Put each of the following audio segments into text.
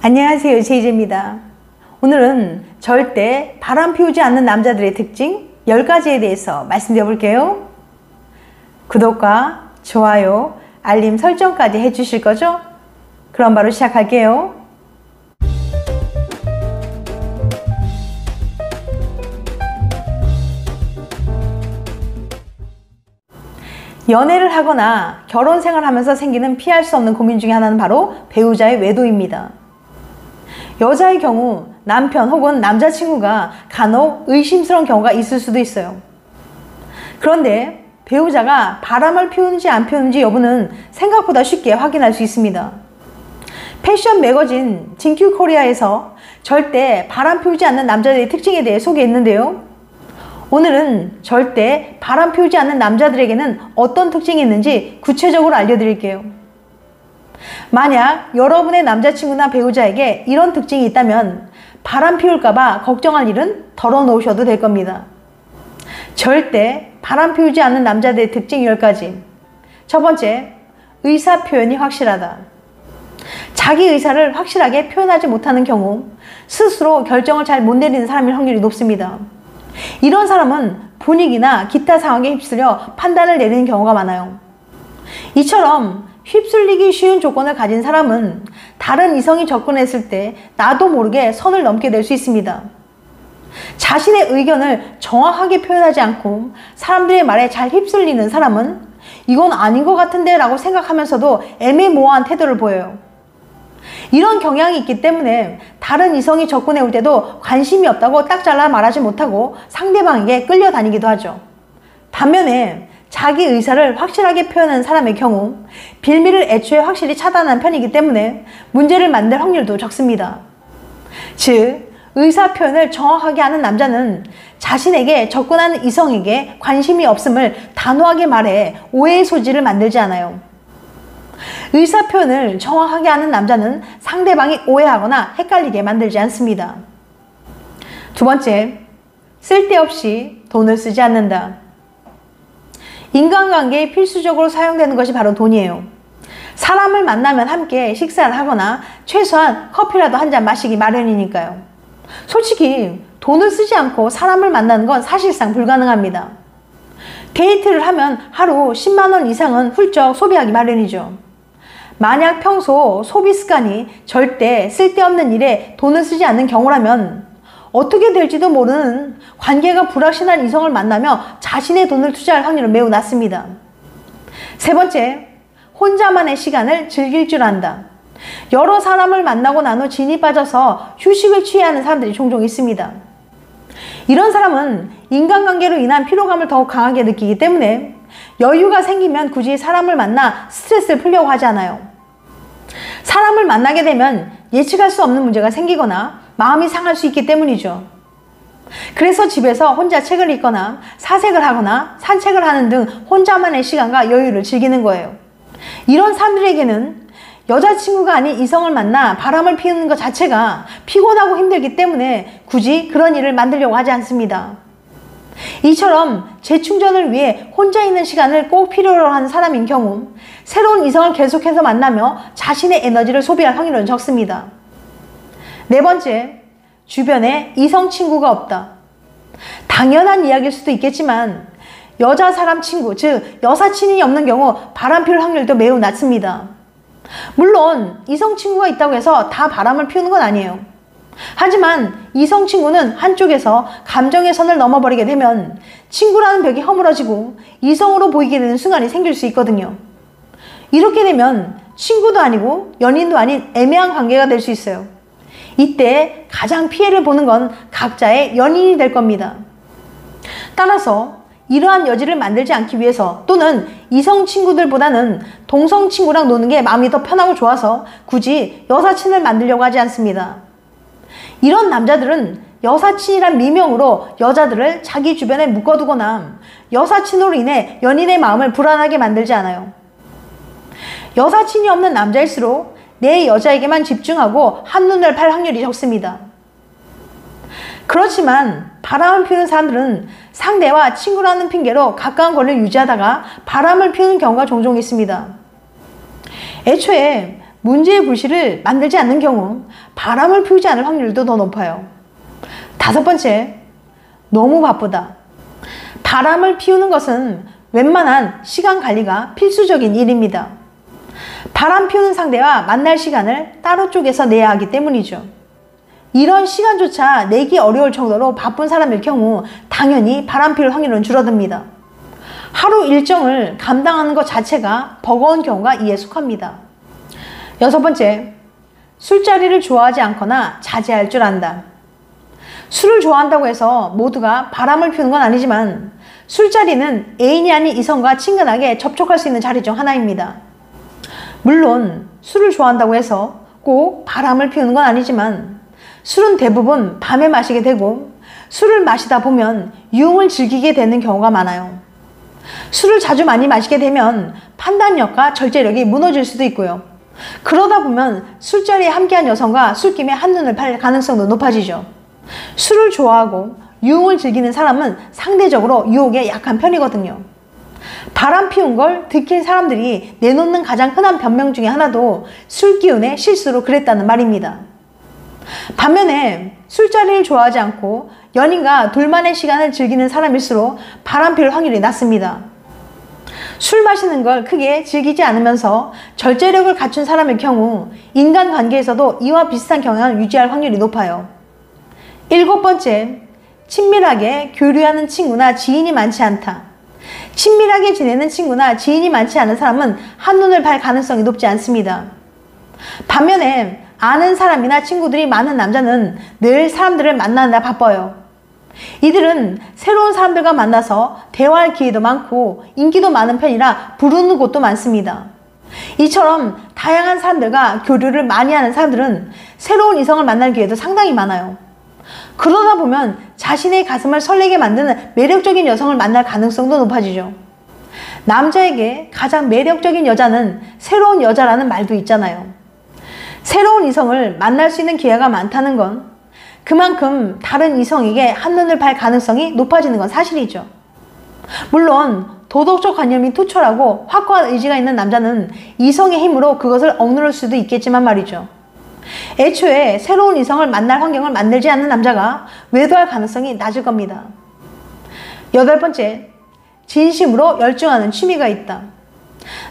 안녕하세요, 제이제입니다. 오늘은 절대 바람 피우지 않는 남자들의 특징 10가지에 대해서 말씀드려 볼게요. 구독과 좋아요, 알림 설정까지 해주실 거죠? 그럼 바로 시작할게요. 연애를 하거나 결혼 생활을 하면서 생기는 피할 수 없는 고민 중에 하나는 바로 배우자의 외도입니다. 여자의 경우 남편 혹은 남자친구가 간혹 의심스러운 경우가 있을 수도 있어요. 그런데 배우자가 바람을 피우는지 안 피우는지 여부는 생각보다 쉽게 확인할 수 있습니다. 패션 매거진 GQ 코리아에서 절대 바람 피우지 않는 남자들의 특징에 대해 소개했는데요. 오늘은 절대 바람 피우지 않는 남자들에게는 어떤 특징이 있는지 구체적으로 알려드릴게요. 만약 여러분의 남자친구나 배우자에게 이런 특징이 있다면 바람 피울까봐 걱정할 일은 덜어놓으셔도 될 겁니다. 절대 바람 피우지 않는 남자들의 특징 10가지. 첫 번째, 의사 표현이 확실하다. 자기 의사를 확실하게 표현하지 못하는 경우 스스로 결정을 잘 못 내리는 사람일 확률이 높습니다. 이런 사람은 분위기나 기타 상황에 휩쓸려 판단을 내리는 경우가 많아요. 이처럼 휩쓸리기 쉬운 조건을 가진 사람은 다른 이성이 접근했을 때 나도 모르게 선을 넘게 될 수 있습니다. 자신의 의견을 정확하게 표현하지 않고 사람들의 말에 잘 휩쓸리는 사람은 이건 아닌 것 같은데 라고 생각하면서도 애매모호한 태도를 보여요. 이런 경향이 있기 때문에 다른 이성이 접근해 올 때도 관심이 없다고 딱 잘라 말하지 못하고 상대방에게 끌려다니기도 하죠. 반면에 자기 의사를 확실하게 표현하는 사람의 경우 빌미를 애초에 확실히 차단한 편이기 때문에 문제를 만들 확률도 적습니다. 즉, 의사 표현을 정확하게 하는 남자는 자신에게 접근하는 이성에게 관심이 없음을 단호하게 말해 오해의 소지를 만들지 않아요. 의사 표현을 정확하게 하는 남자는 상대방이 오해하거나 헷갈리게 만들지 않습니다. 두 번째, 쓸데없이 돈을 쓰지 않는다. 인간관계에 필수적으로 사용되는 것이 바로 돈이에요. 사람을 만나면 함께 식사를 하거나 최소한 커피라도 한 잔 마시기 마련이니까요. 솔직히 돈을 쓰지 않고 사람을 만나는 건 사실상 불가능합니다. 데이트를 하면 하루 10만 원 이상은 훌쩍 소비하기 마련이죠. 만약 평소 소비 습관이 절대 쓸데없는 일에 돈을 쓰지 않는 경우라면 어떻게 될지도 모르는 관계가 불확실한 이성을 만나며 자신의 돈을 투자할 확률은 매우 낮습니다. 세 번째, 혼자만의 시간을 즐길 줄 안다. 여러 사람을 만나고 난 후 진이 빠져서 휴식을 취해야 하는 사람들이 종종 있습니다. 이런 사람은 인간관계로 인한 피로감을 더욱 강하게 느끼기 때문에 여유가 생기면 굳이 사람을 만나 스트레스를 풀려고 하지 않아요. 사람을 만나게 되면 예측할 수 없는 문제가 생기거나 마음이 상할 수 있기 때문이죠. 그래서 집에서 혼자 책을 읽거나 사색을 하거나 산책을 하는 등 혼자만의 시간과 여유를 즐기는 거예요. 이런 사람들에게는 여자친구가 아닌 이성을 만나 바람을 피우는 것 자체가 피곤하고 힘들기 때문에 굳이 그런 일을 만들려고 하지 않습니다. 이처럼 재충전을 위해 혼자 있는 시간을 꼭 필요로 하는 사람인 경우 새로운 이성을 계속해서 만나며 자신의 에너지를 소비할 확률은 적습니다. 네 번째, 주변에 이성 친구가 없다. 당연한 이야기일 수도 있겠지만 여자 사람 친구, 즉 여사친이 없는 경우 바람 피울 확률도 매우 낮습니다. 물론 이성 친구가 있다고 해서 다 바람을 피우는 건 아니에요. 하지만 이성 친구는 한쪽에서 감정의 선을 넘어버리게 되면 친구라는 벽이 허물어지고 이성으로 보이게 되는 순간이 생길 수 있거든요. 이렇게 되면 친구도 아니고 연인도 아닌 애매한 관계가 될 수 있어요. 이때 가장 피해를 보는 건 각자의 연인이 될 겁니다. 따라서 이러한 여지를 만들지 않기 위해서 또는 이성 친구들보다는 동성 친구랑 노는 게 마음이 더 편하고 좋아서 굳이 여사친을 만들려고 하지 않습니다. 이런 남자들은 여사친이란 미명으로 여자들을 자기 주변에 묶어두거나 여사친으로 인해 연인의 마음을 불안하게 만들지 않아요. 여사친이 없는 남자일수록 내 여자에게만 집중하고 한눈을 팔 확률이 적습니다. 그렇지만 바람을 피우는 사람들은 상대와 친구라는 핑계로 가까운 거리를 유지하다가 바람을 피우는 경우가 종종 있습니다. 애초에 문제의 불씨를 만들지 않는 경우 바람을 피우지 않을 확률도 더 높아요. 5번째, 너무 바쁘다. 바람을 피우는 것은 웬만한 시간 관리가 필수적인 일입니다. 바람 피우는 상대와 만날 시간을 따로 쪼개서 내야 하기 때문이죠. 이런 시간조차 내기 어려울 정도로 바쁜 사람일 경우 당연히 바람 피울 확률은 줄어듭니다. 하루 일정을 감당하는 것 자체가 버거운 경우가 이에 속합니다. 6번째, 술자리를 좋아하지 않거나 자제할 줄 안다. 술을 좋아한다고 해서 모두가 바람을 피우는 건 아니지만 술자리는 애인이 아닌 이성과 친근하게 접촉할 수 있는 자리 중 하나입니다. 물론 술을 좋아한다고 해서 꼭 바람을 피우는 건 아니지만 술은 대부분 밤에 마시게 되고 술을 마시다 보면 유흥을 즐기게 되는 경우가 많아요. 술을 자주 많이 마시게 되면 판단력과 절제력이 무너질 수도 있고요. 그러다 보면 술자리에 함께한 여성과 술김에 한눈을 팔 가능성도 높아지죠. 술을 좋아하고 유흥을 즐기는 사람은 상대적으로 유혹에 약한 편이거든요. 바람 피운 걸 들킨 사람들이 내놓는 가장 흔한 변명 중에 하나도 술 기운에 실수로 그랬다는 말입니다. 반면에 술자리를 좋아하지 않고 연인과 둘만의 시간을 즐기는 사람일수록 바람 피울 확률이 낮습니다. 술 마시는 걸 크게 즐기지 않으면서 절제력을 갖춘 사람의 경우 인간관계에서도 이와 비슷한 경향을 유지할 확률이 높아요. 7번째, 친밀하게 교류하는 친구나 지인이 많지 않다. 친밀하게 지내는 친구나 지인이 많지 않은 사람은 한눈을 팔 가능성이 높지 않습니다. 반면에 아는 사람이나 친구들이 많은 남자는 늘 사람들을 만나느라 바빠요. 이들은 새로운 사람들과 만나서 대화할 기회도 많고 인기도 많은 편이라 부르는 곳도 많습니다. 이처럼 다양한 사람들과 교류를 많이 하는 사람들은 새로운 이성을 만날 기회도 상당히 많아요. 그러다 보면 자신의 가슴을 설레게 만드는 매력적인 여성을 만날 가능성도 높아지죠. 남자에게 가장 매력적인 여자는 새로운 여자라는 말도 있잖아요. 새로운 이성을 만날 수 있는 기회가 많다는 건 그만큼 다른 이성에게 한눈을 팔 가능성이 높아지는 건 사실이죠. 물론 도덕적 관념이 투철하고 확고한 의지가 있는 남자는 이성의 힘으로 그것을 억누를 수도 있겠지만 말이죠. 애초에 새로운 이성을 만날 환경을 만들지 않는 남자가 외도할 가능성이 낮을 겁니다. 8번째, 진심으로 열중하는 취미가 있다.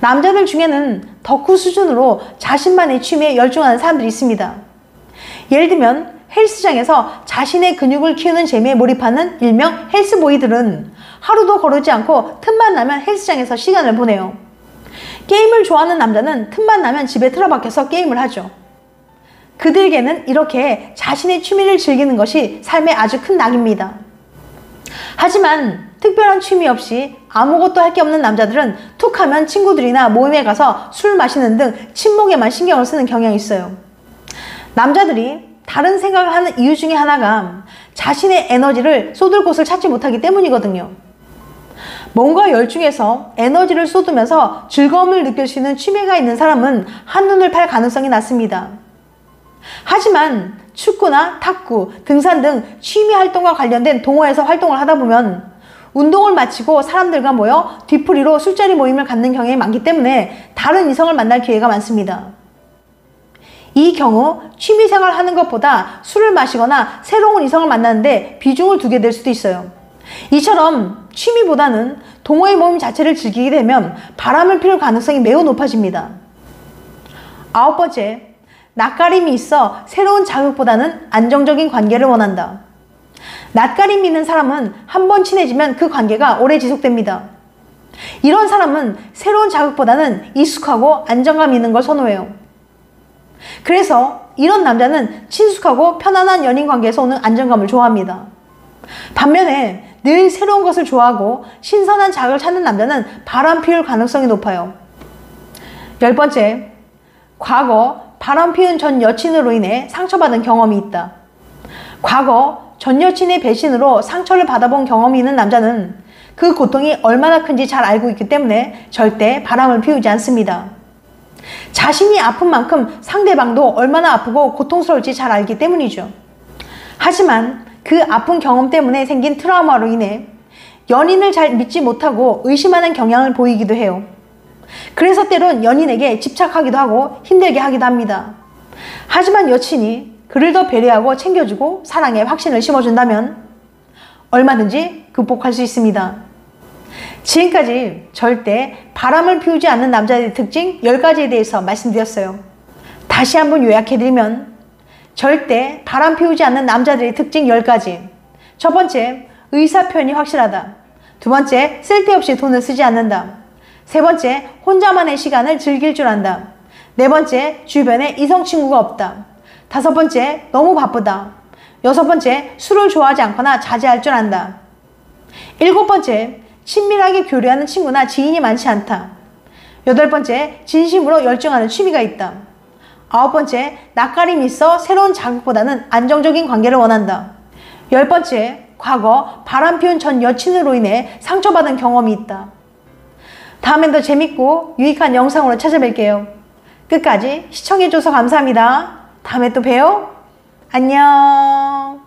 남자들 중에는 덕후 수준으로 자신만의 취미에 열중하는 사람들이 있습니다. 예를 들면 헬스장에서 자신의 근육을 키우는 재미에 몰입하는 일명 헬스보이들은 하루도 거르지 않고 틈만 나면 헬스장에서 시간을 보내요. 게임을 좋아하는 남자는 틈만 나면 집에 틀어박혀서 게임을 하죠. 그들에게는 이렇게 자신의 취미를 즐기는 것이 삶의 아주 큰 낙입니다. 하지만 특별한 취미 없이 아무것도 할 게 없는 남자들은 툭하면 친구들이나 모임에 가서 술 마시는 등 친목에만 신경을 쓰는 경향이 있어요. 남자들이 다른 생각을 하는 이유 중에 하나가 자신의 에너지를 쏟을 곳을 찾지 못하기 때문이거든요. 뭔가 열중해서 에너지를 쏟으면서 즐거움을 느낄 수 있는 취미가 있는 사람은 한눈을 팔 가능성이 낮습니다. 하지만 축구나 탁구, 등산 등 취미 활동과 관련된 동호회에서 활동을 하다 보면 운동을 마치고 사람들과 모여 뒤풀이로 술자리 모임을 갖는 경향이 많기 때문에 다른 이성을 만날 기회가 많습니다. 이 경우 취미생활 하는 것보다 술을 마시거나 새로운 이성을 만나는데 비중을 두게 될 수도 있어요. 이처럼 취미보다는 동호회 모임 자체를 즐기게 되면 바람을 피울 가능성이 매우 높아집니다. 9번째, 낯가림이 있어 새로운 자극보다는 안정적인 관계를 원한다. 낯가림이 있는 사람은 한번 친해지면 그 관계가 오래 지속됩니다. 이런 사람은 새로운 자극보다는 익숙하고 안정감 있는 걸 선호해요. 그래서 이런 남자는 친숙하고 편안한 연인 관계에서 오는 안정감을 좋아합니다. 반면에 늘 새로운 것을 좋아하고 신선한 자극을 찾는 남자는 바람 피울 가능성이 높아요. 10번째, 과거 바람 피운 전 여친으로 인해 상처받은 경험이 있다. 과거 전 여친의 배신으로 상처를 받아본 경험이 있는 남자는 그 고통이 얼마나 큰지 잘 알고 있기 때문에 절대 바람을 피우지 않습니다. 자신이 아픈 만큼 상대방도 얼마나 아프고 고통스러울지 잘 알기 때문이죠. 하지만 그 아픈 경험 때문에 생긴 트라우마로 인해 연인을 잘 믿지 못하고 의심하는 경향을 보이기도 해요. 그래서 때론 연인에게 집착하기도 하고 힘들게 하기도 합니다. 하지만 여친이 그를 더 배려하고 챙겨주고 사랑에 확신을 심어준다면 얼마든지 극복할 수 있습니다. 지금까지 절대 바람을 피우지 않는 남자들의 특징 10가지에 대해서 말씀드렸어요. 다시 한번 요약해드리면 절대 바람 피우지 않는 남자들의 특징 10가지. 첫 번째, 의사 표현이 확실하다. 두 번째, 쓸데없이 돈을 쓰지 않는다. 세 번째, 혼자만의 시간을 즐길 줄 안다. 네 번째, 주변에 이성 친구가 없다. 다섯 번째, 너무 바쁘다. 여섯 번째, 술을 좋아하지 않거나 자제할 줄 안다. 일곱 번째, 친밀하게 교류하는 친구나 지인이 많지 않다. 여덟 번째, 진심으로 열정하는 취미가 있다. 아홉 번째, 낯가림이 있어 새로운 자극보다는 안정적인 관계를 원한다. 열 번째, 과거 바람 피운 전 여친으로 인해 상처받은 경험이 있다. 다음엔 더 재밌고 유익한 영상으로 찾아뵐게요. 끝까지 시청해줘서 감사합니다. 다음에 또 봬요. 안녕.